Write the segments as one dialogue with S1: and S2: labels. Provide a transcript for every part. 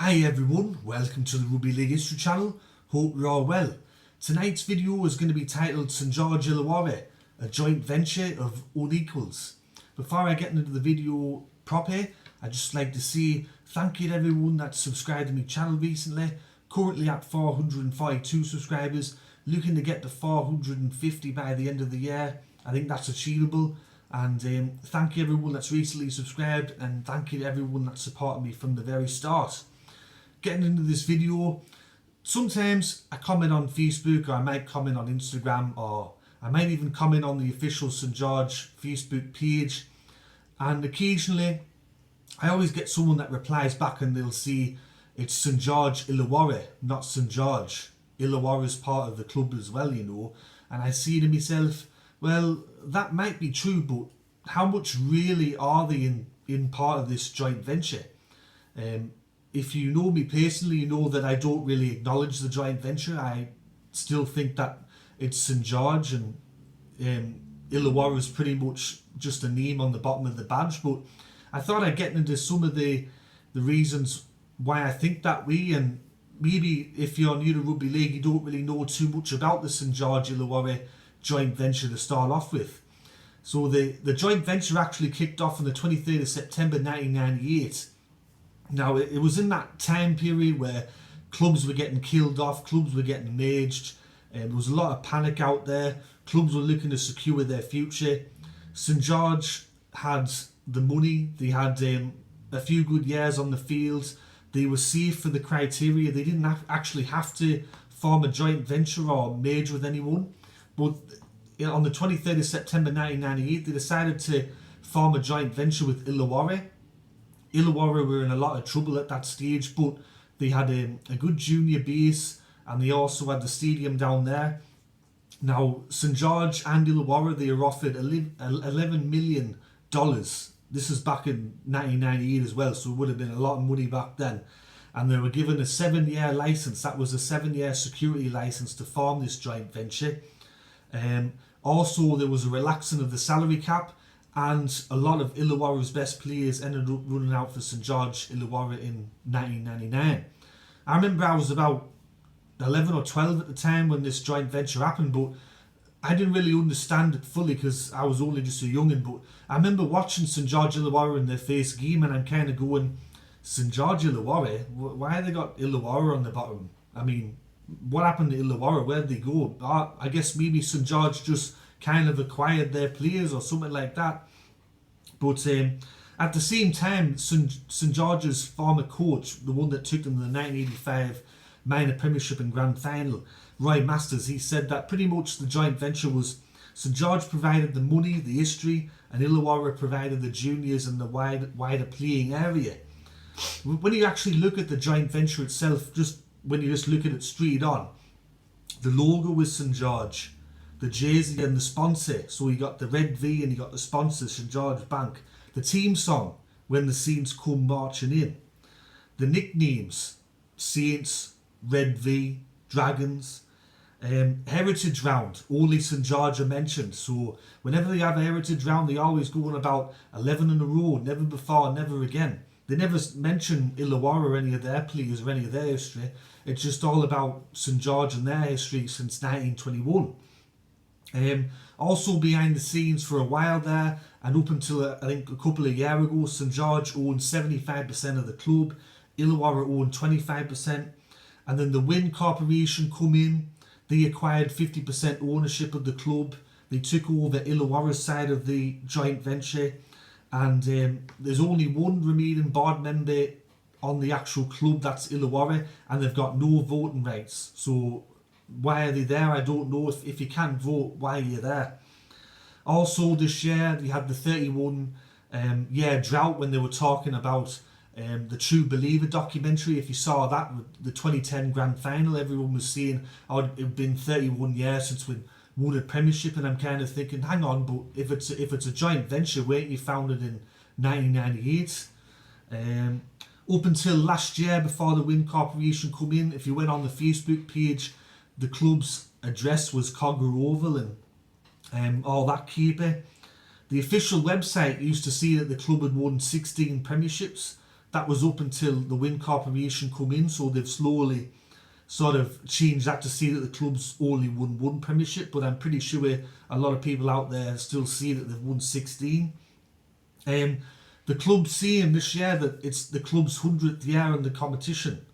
S1: Hi everyone, welcome to the Rugby League History channel. Hope you're all well. Tonight's video is going to be titled St George Illawarra, a joint venture of Unequals. Before I get into the video proper, I'd just like to say thank you to everyone that's subscribed to my channel recently. Currently at 442 subscribers, looking to get to 450 by the end of the year. I think that's achievable. And thank you everyone that's recently subscribed, and thank you to everyone that supported me from the very start. Getting into this video, sometimes I comment on Facebook, or I might comment on Instagram, or I might even comment on the official St George Facebook page, and occasionally I always get someone that replies back and they'll say it's St George Illawarra, not St George. Illawarra is part of the club as well, you know, and I say to myself, well, that might be true, but how much really are they in part of this joint venture? If you know me personally, you know that I don't really acknowledge the joint venture. I still think that it's St George, and Illawarra is pretty much just a name on the bottom of the badge. But I thought I'd get into some of the reasons why I think that way, and maybe if you're new to Rugby League, you don't really know too much about the St George Illawarra joint venture to start off with. So the joint venture actually kicked off on the 23rd of September 1998. Now, it was in that time period where clubs were getting killed off, clubs were getting merged, and there was a lot of panic out there. Clubs were looking to secure their future. St George had the money, they had a few good years on the field, they were safe for the criteria, they didn't actually have to form a joint venture or merge with anyone. But on the 23rd of September 1998, they decided to form a joint venture with Illawarra. Illawarra were in a lot of trouble at that stage, but they had a good junior base, and they also had the stadium down there. Now, St George and Illawarra, they were offered $11 million. This is back in 1998 as well, so it would have been a lot of money back then. And they were given a 7-year license. That was a 7-year security license to form this joint venture. Also, there was a relaxing of the salary cap, and a lot of Illawarra's best players ended up running out for St George Illawarra in 1999. I remember I was about 11 or 12 at the time when this joint venture happened, but I didn't really understand it fully because I was only just a young'un. But I remember watching St George Illawarra in their first game, and I'm kind of going, St George Illawarra? Why have they got Illawarra on the bottom? I mean, what happened to Illawarra? Where'd they go? I guess maybe St George just kind of acquired their players or something like that. But at the same time, St George's former coach, the one that took them to the 1985 minor premiership and grand final, Roy Masters, he said that pretty much the joint venture was St George provided the money, the history, and Illawarra provided the juniors and the wider playing area. When you actually look at the joint venture itself, when you just look at it straight on, the logo was St George, the jersey and the sponsor, so you got the red V and you got the sponsor, St George Bank. The team song, When the Saints Come Marching In. The nicknames, Saints, Red V, Dragons. Heritage Round, only St George are mentioned. So whenever they have a Heritage Round, they always go on about 11 in a row, never before, never again. They never mention Illawarra or any of their players or any of their history. It's just all about St George and their history since 1921. Also behind the scenes for a while there, and up until I think a couple of years ago, St George owned 75% of the club, Illawarra owned 25%, and then the Win Corporation come in, they acquired 50% ownership of the club, they took over Illawarra's side of the joint venture, and there's only one remaining board member on the actual club, that's Illawarra, and they've got no voting rights. So why are they there? I don't know. If you can't vote, why are you there? Also this year they had the 31 year drought when they were talking about the True Believer documentary. If you saw that with the 2010 grand final, everyone was saying, oh, it'd been 31 years since we won a premiership, and I'm kind of thinking, hang on, but if it's a joint venture, weren't you founded in 1998? Up until last year, before the Win Corporation come in, if you went on the Facebook page, the club's address was Cogger Oval and all that keeper. The official website used to say that the club had won 16 premierships. that was up until the Win Corporation come in, so they've slowly sort of changed that to see that the club's only won one premiership, but I'm pretty sure a lot of people out there still see that they've won 16. The club's saying this year that it's the club's 100th year in the competition.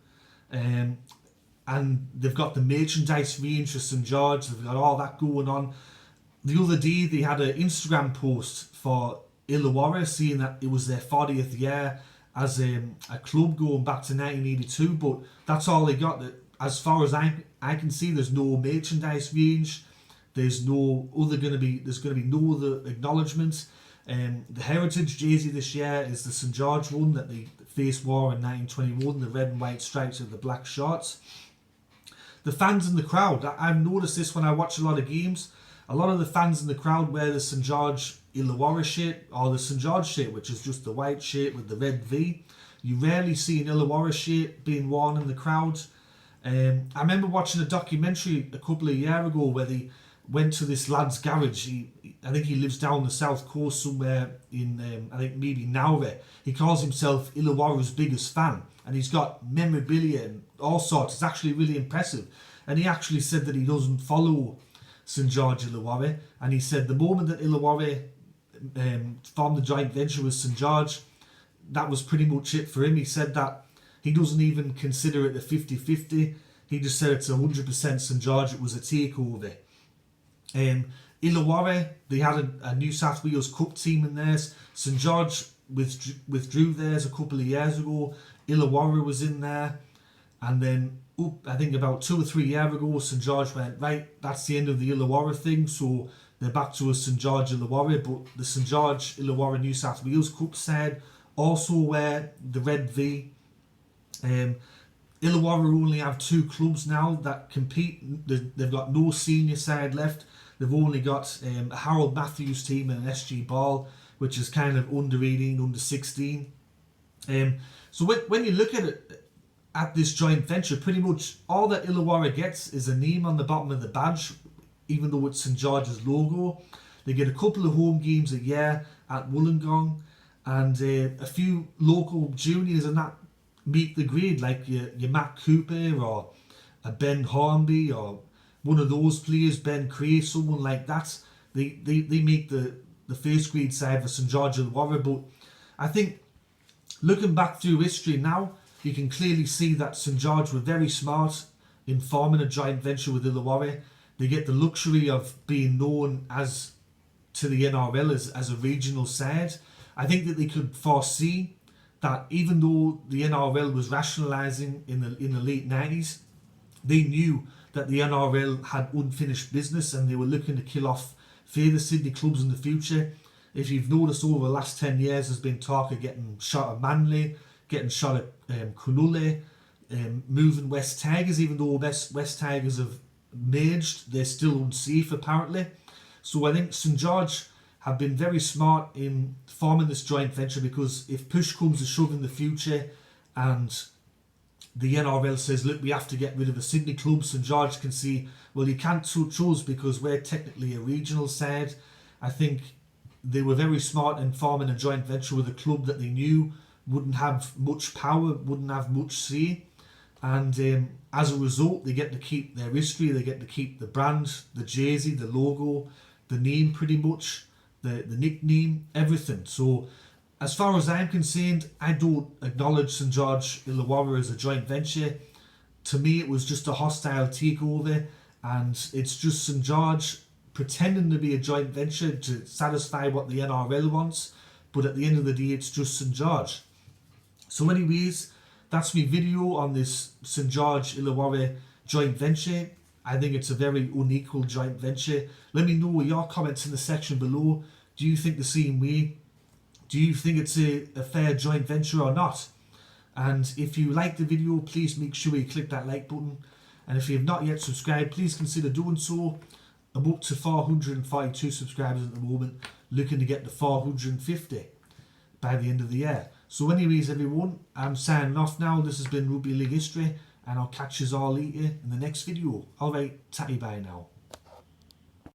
S1: And they've got the merchandise range for St George, they've got all that going on. The other day they had an Instagram post for Illawarra saying that it was their 40th year as a club going back to 1982, but that's all they got. As far as I can see, there's no merchandise range, there's no other acknowledgements. The heritage jersey this year is the St George one that they faced war in 1921, the red and white stripes with the black shorts. The fans in the crowd, I've noticed this when I watch a lot of games, a lot of the fans in the crowd wear the St George Illawarra shirt or the St George shirt, which is just the white shirt with the red V. You rarely see an Illawarra shirt being worn in the crowd. I remember watching a documentary a couple of years ago where they went to this lad's garage. I think he lives down the south coast somewhere in, I think maybe Nauru. He calls himself Illawarra's biggest fan, and he's got memorabilia and all sorts. It's actually really impressive. And he actually said that he doesn't follow St George Illawarra, and he said the moment that Illawarra formed the joint venture with St George, that was pretty much it for him. He said that he doesn't even consider it a 50-50. He just said it's 100% St George. It was a takeover. Illawarra, they had a New South Wales Cup team in theirs. St George withdrew theirs a couple of years ago. Illawarra was in there, and then I think about 2 or 3 years ago, St George went, right, that's the end of the Illawarra thing, so they're back to a St George Illawarra. But the St George Illawarra New South Wales Cup side also wear the red V. Illawarra only have 2 clubs now that compete. They've got no senior side left. They've only got a Harold Matthews team and an SG Ball, which is kind of under 18, under 16. So when you look at this joint venture, pretty much all that Illawarra gets is a name on the bottom of the badge, even though it's St George's logo. They get a couple of home games a year at Wollongong, and a few local juniors and that meet the grade, like your Matt Cooper or a Ben Hornby or one of those players, Ben Cray, someone like that. They make the first grade side for St George Illawarra. But I think looking back through history now, you can clearly see that St George were very smart in forming a joint venture with Illawarra. They get the luxury of being known as to the NRL as a regional side. I think that they could foresee that even though the NRL was rationalising in the late 90s, they knew that the NRL had unfinished business and they were looking to kill off further Sydney clubs in the future. If you've noticed, over the last 10 years there's been talk of getting shot at Manly, getting shot at Cronulla, moving West Tigers. Even though West Tigers have merged, they're still unsafe apparently. So I think St George have been very smart in forming this joint venture, because if push comes to shove in the future and the NRL says, look, we have to get rid of a Sydney club, St George can see, well, you can't touch us because we're technically a regional side. I think they were very smart in forming a joint venture with a club that they knew wouldn't have much power, wouldn't have much say. And as a result, they get to keep their history, they get to keep the brand, the jersey, the logo, the name pretty much, the nickname, everything. So as far as I'm concerned, I don't acknowledge St George Illawarra as a joint venture. To me, it was just a hostile takeover, and it's just St George pretending to be a joint venture to satisfy what the NRL wants, but at the end of the day, it's just St George. So anyways, that's my video on this St George Illawarra joint venture. I think it's a very unequal joint venture. Let me know your comments in the section below. Do you think the same way? Do you think it's a fair joint venture or not? And if you like the video, please make sure you click that like button. And if you have not yet subscribed, please consider doing so. I'm up to 442 subscribers at the moment, looking to get to 450 by the end of the year. So anyways, everyone, I'm signing off now. This has been Rugby League History, and I'll catch you all later in the next video. Alright, tatty bye now.